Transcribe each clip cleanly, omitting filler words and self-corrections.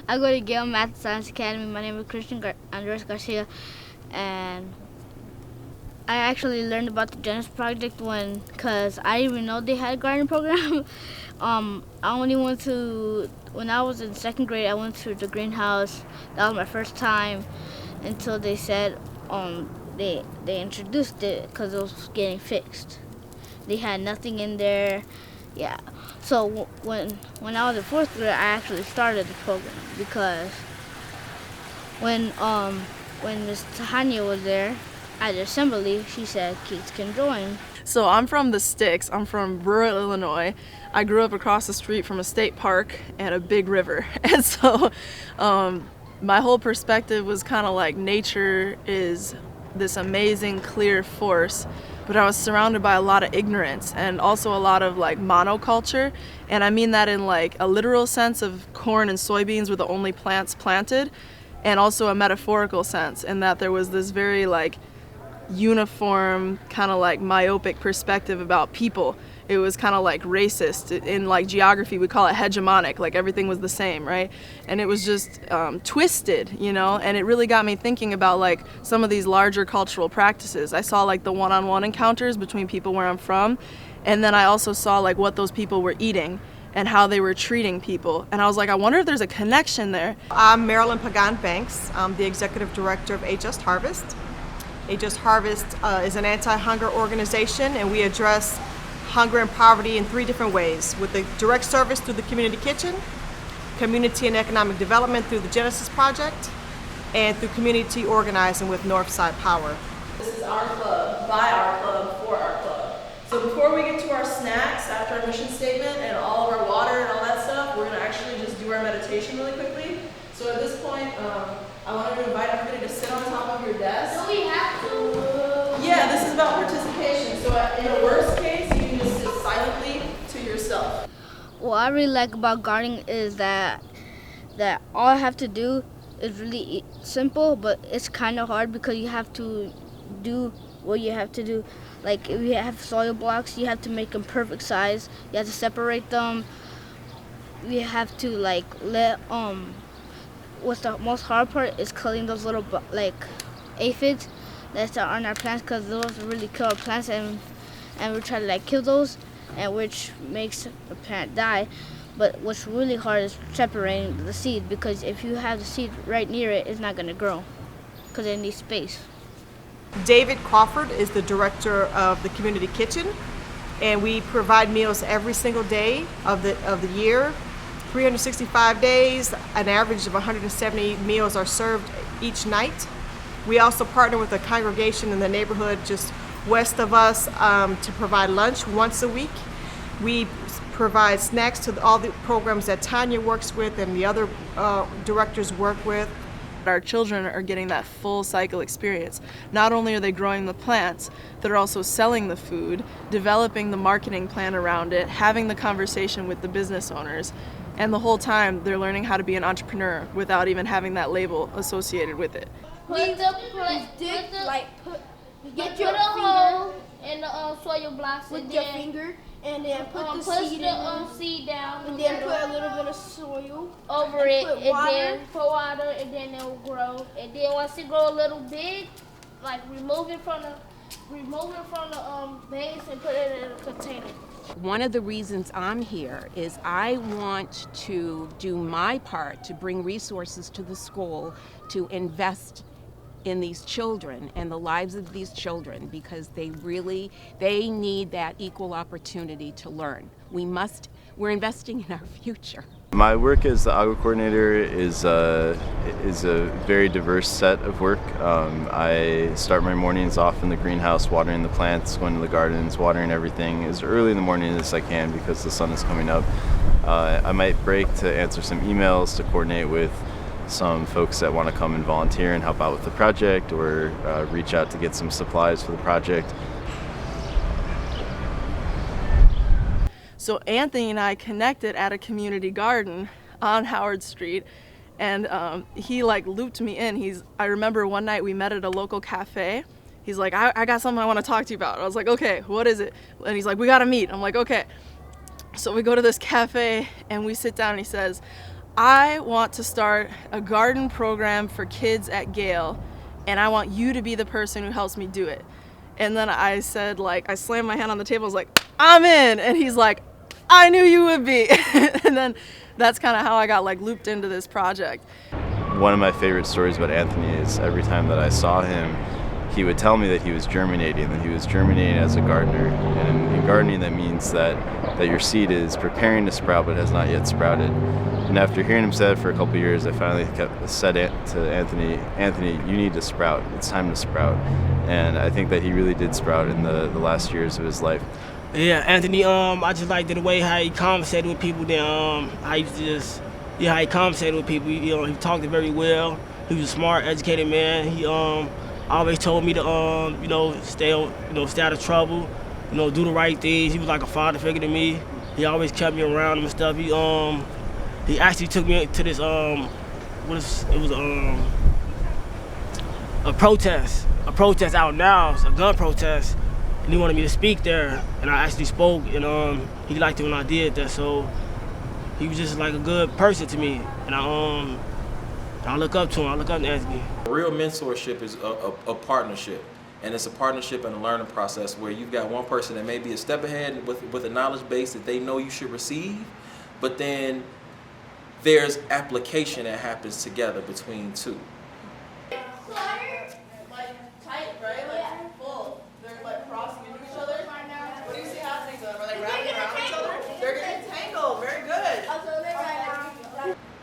I go to Gale Math Science Academy. My name is Christian Andres Garcia, and I actually learned about the Genesis Project cause I didn't even know they had a garden program. I only went to, when I was in second grade, I went to the greenhouse. That was my first time until they said they introduced it because it was getting fixed. They had nothing in there. Yeah. So when I was in fourth grade, I actually started the program because when Miss Tahania was there at the assembly, she said kids can join. So I'm from the sticks. I'm from rural Illinois. I grew up across the street from a state park and a big river. And so my whole perspective was kind of like nature is this amazing clear force, but I was surrounded by a lot of ignorance and also a lot of like monoculture. And I mean that in like a literal sense of corn and soybeans were the only plants planted, and also a metaphorical sense in that there was this very like uniform kind of like myopic perspective about people. It was kind of like racist. In like geography we call it hegemonic, like everything was the same, right? And it was just twisted, you know, and it really got me thinking about like some of these larger cultural practices. I saw like the one-on-one encounters between people where I'm from, and then I also saw like what those people were eating and how they were treating people, and I was like, I wonder if there's a connection there. I'm Marilyn Pagan Banks. I'm the executive director of A Just Harvest. A Just Harvest is an anti-hunger organization, and we address hunger and poverty in 3 different ways: with the direct service through the community kitchen, community and economic development through the Genesis Project, and through community organizing with Northside Power. This is our club, by our club, for our club. So before we get to our snacks, after our mission statement and all of our water and all that stuff, we're gonna actually just do our meditation really quickly. So at this point, I wanted to invite everybody to sit on top of your desk. Do we have to? Yeah, this is about participation. So in a worst case, you can just sit silently to yourself. What I really like about gardening is that all I have to do is really simple, but it's kind of hard because you have to do what you have to do. Like if you have soil blocks, you have to make them perfect size. You have to separate them. You have to like let what's the most hard part is killing those little like aphids that are on our plants, because those really kill our plants, and we try to like kill those, and which makes the plant die. But what's really hard is separating the seed, because if you have the seed right near it, it's not going to grow because it needs space. David Crawford is the director of the community kitchen, and we provide meals every single day of the year. 365 days, an average of 170 meals are served each night. We also partner with a congregation in the neighborhood just west of us to provide lunch once a week. We provide snacks to all the programs that Tanya works with and the other directors work with. Our children are getting that full cycle experience. Not only are they growing the plants, they're also selling the food, developing the marketing plan around it, having the conversation with the business owners, and the whole time they're learning how to be an entrepreneur without even having that label associated with it. Get your hole in the soil blocks with and your then finger, and then put the push seed the seed down, and then put a little bit of soil over and it, put and water. then pour water, and then it will grow. And then once it grow a little big, like remove it from the base and put it in a container. One of the reasons I'm here is I want to do my part to bring resources to the school to invest in these children and the lives of these children, because they need that equal opportunity to learn. We're investing in our future. My work as the agua coordinator is a very diverse set of work. I start my mornings off in the greenhouse, watering the plants, going to the gardens, watering everything as early in the morning as I can because the sun is coming up. I might break to answer some emails, to coordinate with some folks that want to come and volunteer and help out with the project, or reach out to get some supplies for the project. So Anthony and I connected at a community garden on Howard Street, and he like looped me in. I remember one night we met at a local cafe. He's like, I got something I want to talk to you about. I was like, okay, what is it? And he's like, we gotta meet. I'm like, okay. So we go to this cafe and we sit down, and he says, I want to start a garden program for kids at Gale, and I want you to be the person who helps me do it. And then I said, like, I slammed my hand on the table, I was like, I'm in. And he's like, I knew you would be. And then that's kind of how I got like looped into this project. One of my favorite stories about Anthony is every time that I saw him, he would tell me that he was germinating, as a gardener. And in gardening, that means that your seed is preparing to sprout but has not yet sprouted. And after hearing him say it for a couple of years, I finally said to Anthony, you need to sprout. It's time to sprout. And I think that he really did sprout in the last years of his life. Yeah, Anthony, I just liked the way how he conversated with people. Then how he conversated with people. He talked very well. He was a smart, educated man. He always told me to stay out of trouble, do the right things. He was like a father figure to me. He always kept me around him and stuff. He actually took me to this a protest out now. It's a gun protest, and he wanted me to speak there, and I actually spoke, and he liked it when I did that. So he was just like a good person to me, and I look up to him. I look up to Anthony. Real mentorship is a partnership, and it's a partnership and a learning process where you've got one person that may be a step ahead with a knowledge base that they know you should receive, but then there's application that happens together between two.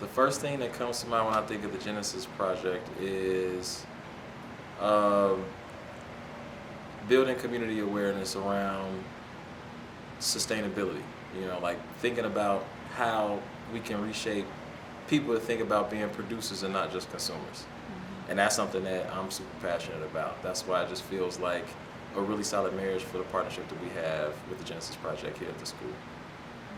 The first thing that comes to mind when I think of the Genesis Project is building community awareness around sustainability. Like thinking about how we can reshape people to think about being producers and not just consumers. And that's something that I'm super passionate about. That's why it just feels like a really solid marriage for the partnership that we have with the Genesis Project here at the school.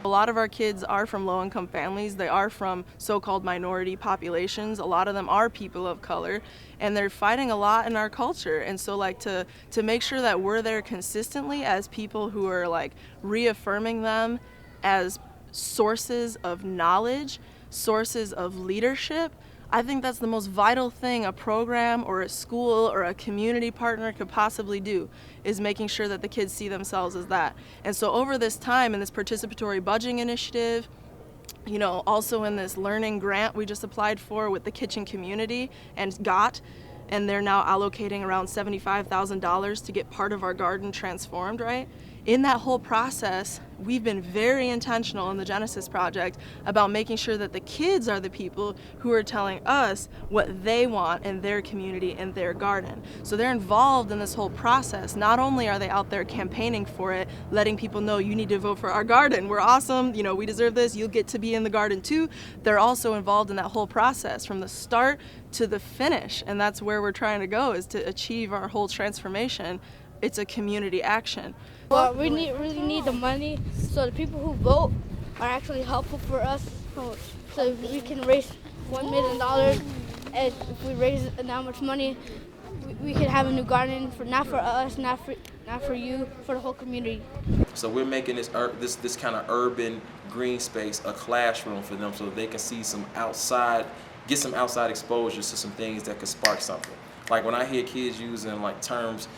A lot of our kids are from low-income families. They are from so-called minority populations. A lot of them are people of color, and they're fighting a lot in our culture. And so like to make sure that we're there consistently as people who are like reaffirming them as sources of knowledge, sources of leadership, I think that's the most vital thing a program or a school or a community partner could possibly do, is making sure that the kids see themselves as that. And so over this time in this participatory budgeting initiative, also in this learning grant we just applied for with the kitchen community and they're now allocating around $75,000 to get part of our garden transformed, right? In that whole process, we've been very intentional in the Genesis Project about making sure that the kids are the people who are telling us what they want in their community and their garden. So they're involved in this whole process. Not only are they out there campaigning for it, letting people know you need to vote for our garden, we're awesome, we deserve this, you'll get to be in the garden too. They're also involved in that whole process from the start to the finish, and that's where we're trying to go, is to achieve our whole transformation. It's a community action. Well, we really need the money, so the people who vote are actually helpful for us, so we can raise $1 million. And if we raise that much money, we could have a new garden not for us, not for you, for the whole community. So we're making this kind of urban green space a classroom for them, so that they can see get some outside exposure to some things that could spark something. Like when I hear kids using like terms,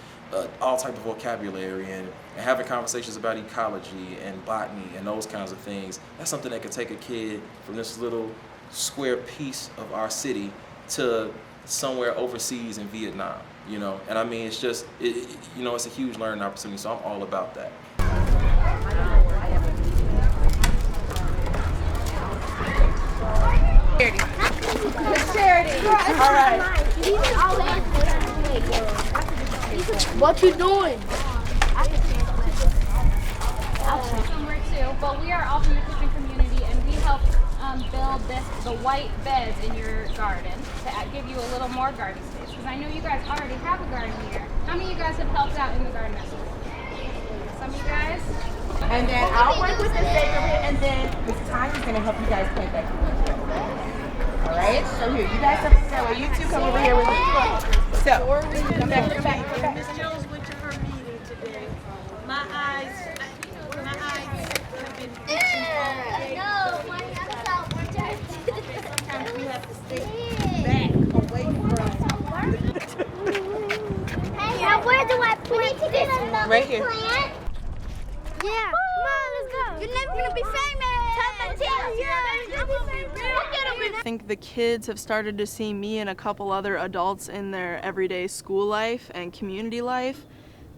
all type of vocabulary and having conversations about ecology and botany and those kinds of things, that's something that could take a kid from this little square piece of our city to somewhere overseas in Vietnam, And I mean, it's just, it's a huge learning opportunity, so I'm all about that. Charity. All right. What you doing? Teamwork too, but we are all from the kitchen community, and we help build the white beds in your garden to give you a little more garden space. Because I know you guys already have a garden here. How many of you guys have helped out in the garden this week? Some of you guys? And then I'll work with this baker, and then Miss Tanya's going to help you guys plant that. All right? So here, you guys have to go. You two come over here with me. So, come back. Miss Jones went to her meeting today. My eyes have been itching all day. No, my eyes out. gonna be famous. Tell the teacher. I think the kids have started to see me and a couple other adults in their everyday school life and community life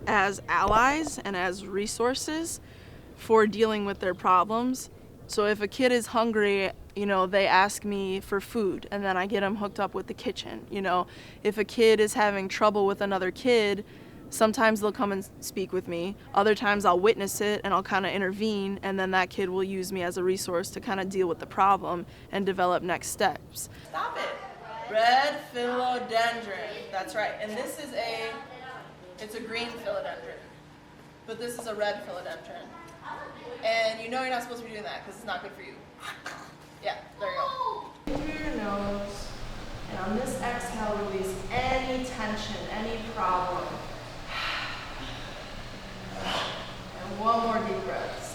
as allies and as resources for dealing with their problems. So if a kid is hungry, you know, they ask me for food and then I get them hooked up with the kitchen. You know, if a kid is having trouble with another kid, sometimes they'll come and speak with me. Other times I'll witness it and I'll kind of intervene, and then that kid will use me as a resource to kind of deal with the problem and develop next steps. Stop it. Red philodendron. That's right. And this is it's a green philodendron, but this is a red philodendron. And you know you're not supposed to be doing that because it's not good for you. Yeah, there you go. Through your nose, and on this exhale, release any tension, any problem. And one more deep breath.